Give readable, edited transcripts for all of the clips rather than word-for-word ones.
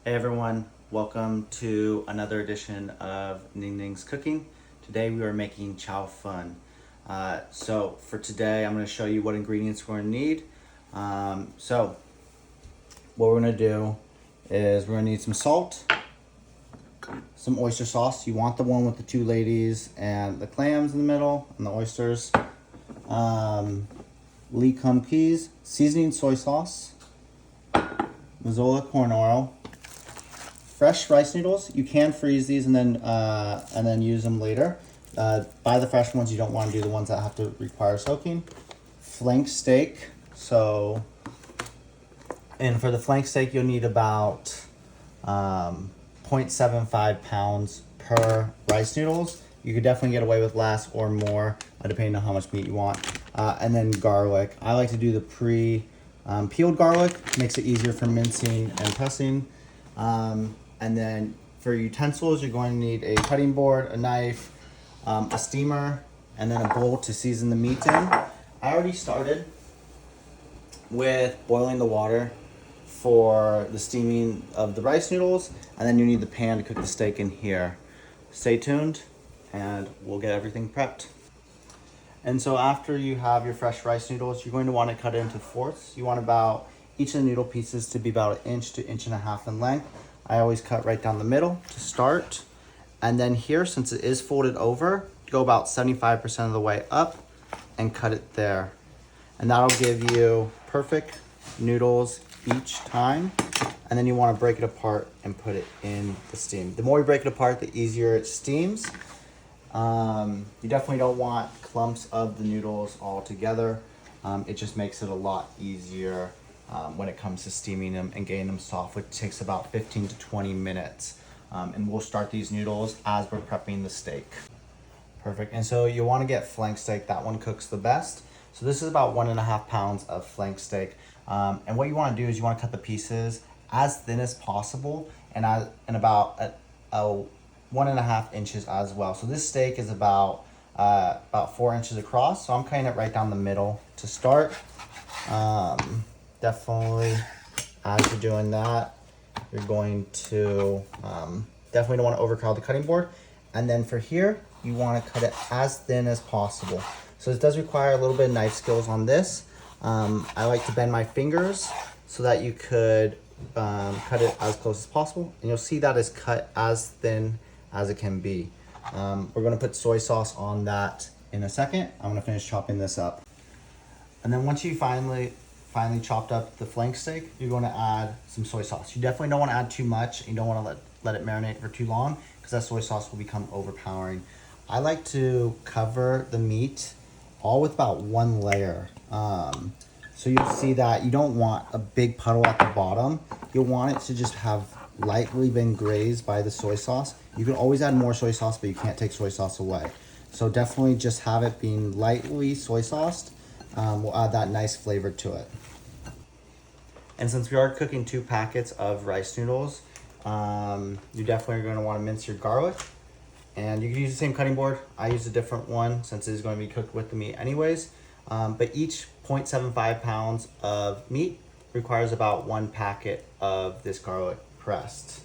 Hey everyone, welcome to another edition of Ning Ning's Cooking. Today we are making chow fun. So for today I'm going to show you what ingredients we're going to need. So what we're going to do is we're going to need some salt, some oyster sauce. You want the one with the two ladies and the clams in the middle and the oysters. Kum Kee Seasoning soy sauce, Mazola Corn Oil, fresh rice noodles. You can freeze these and then use them later. Buy the fresh ones. You don't want to do the ones that have to require soaking. Flank steak. And for the flank steak, you'll need about 0.75 pounds per rice noodles. You could definitely get away with less or more, depending on how much meat you want. And then garlic. I like to do the peeled garlic. Makes it easier for mincing and pressing. And then for utensils, you're going to need a cutting board, a knife, a steamer, and then a bowl to season the meat in. I already started with boiling the water for the steaming of the rice noodles, and then you need the pan to cook the steak in here. Stay tuned, and we'll get everything prepped. And so after you have your fresh rice noodles, you're going to want to cut it into fourths. You want about each of the noodle pieces to be about 1 inch to 1.5 inches in length. I always cut right down the middle to start. And then here, since it is folded over, go about 75% of the way up and cut it there. And that'll give you perfect noodles each time. And then you want to break it apart and put it in the steam. The more you break it apart, the easier it steams. You definitely don't want clumps of the noodles all together. It just makes it a lot easier when it comes to steaming them and getting them soft, which takes about 15 to 20 minutes. And we'll start these noodles as we're prepping the steak. Perfect. And so you want to get flank steak. That one cooks the best. So this is about 1.5 pounds of flank steak. And what you want to do is you want to cut the pieces as thin as possible and about 1.5 inches as well. So this steak is about 4 inches across. So I'm cutting it right down the middle to start. Definitely, as you're doing that, you're going to definitely don't want to overcrowd the cutting board. And then for here, you want to cut it as thin as possible. So it does require a little bit of knife skills on this. I like to bend my fingers so that you could cut it as close as possible. And you'll see that is cut as thin as it can be. We're going to put soy sauce on that in a second. I'm going to finish chopping this up. And then once you finally chopped up the flank steak, you're going to add some soy sauce. You definitely don't want to add too much. You don't want to let it marinate for too long because that soy sauce will become overpowering. I like to cover the meat all with about one layer. So you'll see that you don't want a big puddle at the bottom. You'll want it to just have lightly been grazed by the soy sauce. You can always add more soy sauce, but you can't take soy sauce away. So definitely just have it being lightly soy sauced. We'll add that nice flavor to it. And since we are cooking 2 packets of rice noodles, you definitely are going to want to mince your garlic. And you can use the same cutting board. I use a different one since it is going to be cooked with the meat anyways. But each 0.75 pounds of meat requires about 1 packet of this garlic pressed.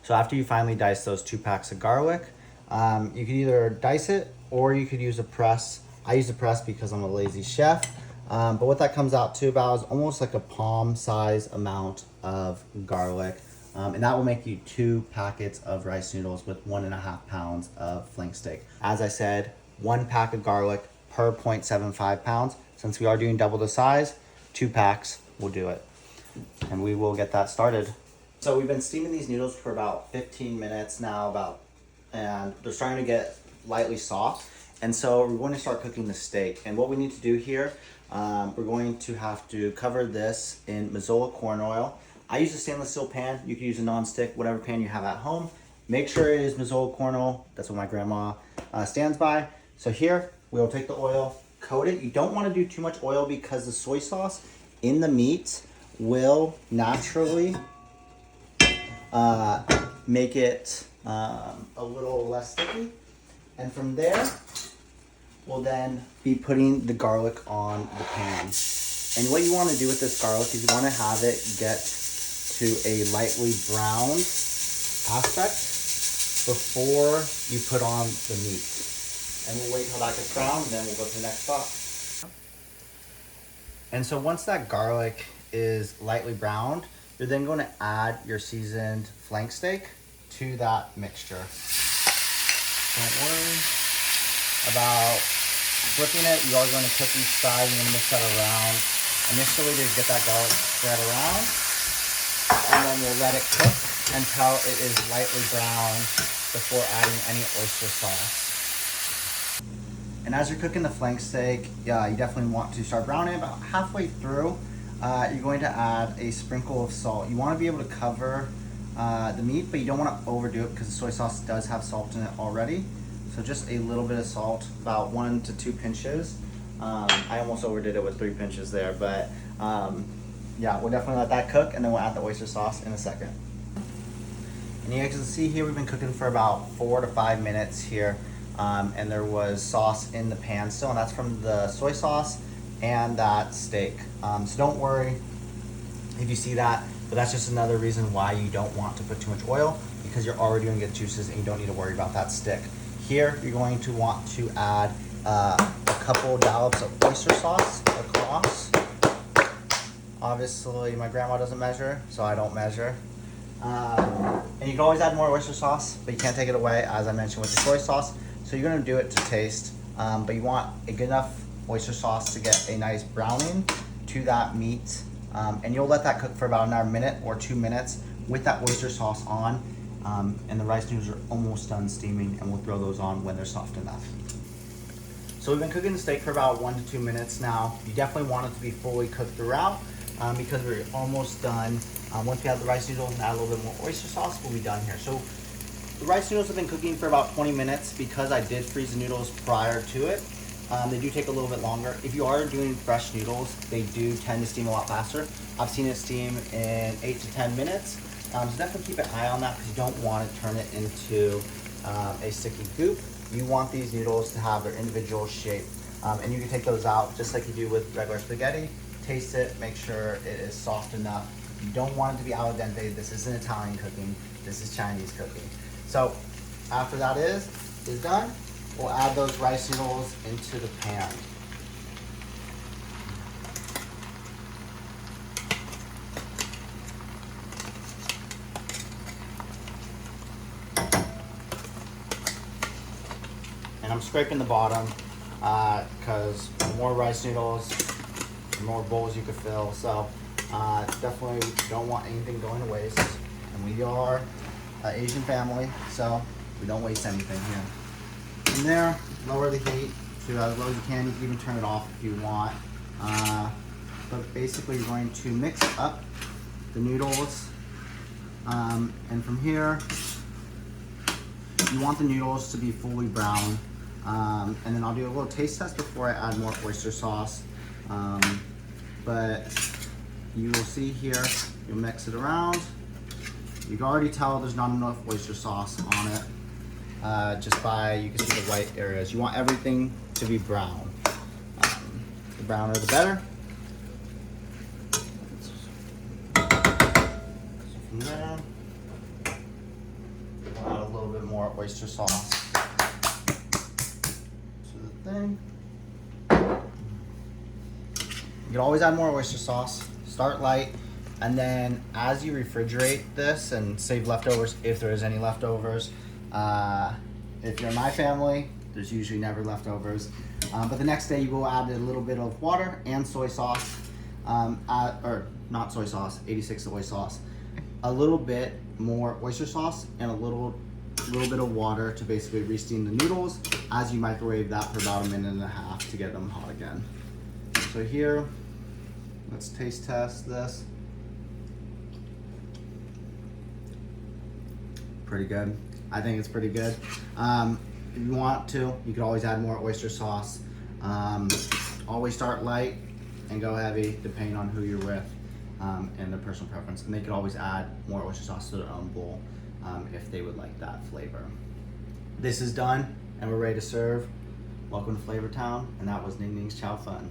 So after you finally dice those 2 packs of garlic, you can either dice it or you could use a press. I use a press because I'm a lazy chef. But what that comes out to about is almost like a palm size amount of garlic. And that will make you 2 packets of rice noodles with 1.5 pounds of flank steak. As I said, 1 pack of garlic per 0.75 pounds. Since we are doing double the size, 2 packs will do it. And we will get that started. So we've been steaming these noodles for about 15 minutes now, and they're starting to get lightly soft. And so we're going to start cooking the steak. And what we need to do here, we're going to have to cover this in Mazola Corn Oil. I use a stainless steel pan. You can use a non-stick, whatever pan you have at home. Make sure it is Mazola Corn Oil. That's what my grandma stands by. So here, we'll take the oil, coat it. You don't want to do too much oil because the soy sauce in the meat will naturally make it a little less sticky. And from there, we'll then be putting the garlic on the pan. And what you want to do with this garlic is you want to have it get to a lightly browned aspect before you put on the meat. And we'll wait till that gets brown, and then we'll go to the next spot. And so once that garlic is lightly browned, you're then going to add your seasoned flank steak to that mixture. Don't worry about flipping it. You are going to cook each side. You're going to mix that around initially to get that garlic spread around, and then we'll let it cook until it is lightly brown before adding any oyster sauce. And as you're cooking the flank steak, you definitely want to start browning. About halfway through, you're going to add a sprinkle of salt. You want to be able to cover the meat, but you don't want to overdo it because the soy sauce does have salt in it already. So just a little bit of salt, about 1 to 2 pinches. I almost overdid it with 3 pinches there, but yeah, we'll definitely let that cook, and then we'll add the oyster sauce in a second. And you guys can see here we've been cooking for about 4 to 5 minutes here, and there was sauce in the pan still, and that's from the soy sauce and that steak. So don't worry if you see that, but that's just another reason why you don't want to put too much oil, because you're already going to get juices and you don't need to worry about that stick. Here you're going to want to add a couple dollops of oyster sauce across. Obviously my grandma doesn't measure, so I don't measure. And you can always add more oyster sauce, but you can't take it away, as I mentioned, with the soy sauce. So you're going to do it to taste, but you want a good enough oyster sauce to get a nice browning to that meat. And you'll let that cook for about another minute or 2 minutes with that oyster sauce on. And the rice noodles are almost done steaming, and we'll throw those on when they're soft enough. So we've been cooking the steak for about 1 to 2 minutes now. You definitely want it to be fully cooked throughout, because we're almost done. Once we add the rice noodles and add a little bit more oyster sauce, we'll be done here. So the rice noodles have been cooking for about 20 minutes because I did freeze the noodles prior to it. They do take a little bit longer. If you are doing fresh noodles, they do tend to steam a lot faster. I've seen it steam in 8 to 10 minutes. So definitely keep an eye on that, because you don't want to turn it into a sticky goop. You want these noodles to have their individual shape. And you can take those out just like you do with regular spaghetti. Taste it, make sure it is soft enough. You don't want it to be al dente. This isn't Italian cooking, this is Chinese cooking. So after that is done, we'll add those rice noodles into the pan. And I'm scraping the bottom because the more rice noodles, the more bowls you could fill. So definitely don't want anything going to waste. And we are an Asian family, so we don't waste anything here. From there, lower the heat to as low as you can. You can even turn it off if you want. But basically you're going to mix up the noodles. And from here, you want the noodles to be fully brown. And then I'll do a little taste test before I add more oyster sauce. But you will see here, you'll mix it around. You can already tell there's not enough oyster sauce on it. Just by, you can see the white areas. You want everything to be brown. The browner the better. So from there, we'll add a little bit more oyster sauce to the thing. You can always add more oyster sauce. Start light, and then as you refrigerate this and save leftovers, if there is any leftovers, if you're in my family, there's usually never leftovers. But the next day you will add a little bit of water and soy sauce, or not soy sauce, 86 soy sauce, a little bit more oyster sauce, and a little bit of water to basically re-steam the noodles as you microwave that for about 1.5 minutes to get them hot again. So here, let's taste test this. Pretty good. I think it's pretty good. If you want to, you could always add more oyster sauce. Always start light and go heavy depending on who you're with and their personal preference. And they could always add more oyster sauce to their own bowl if they would like that flavor. This is done and we're ready to serve. Welcome to Flavor Town, and that was Ning Ning's Chow Fun.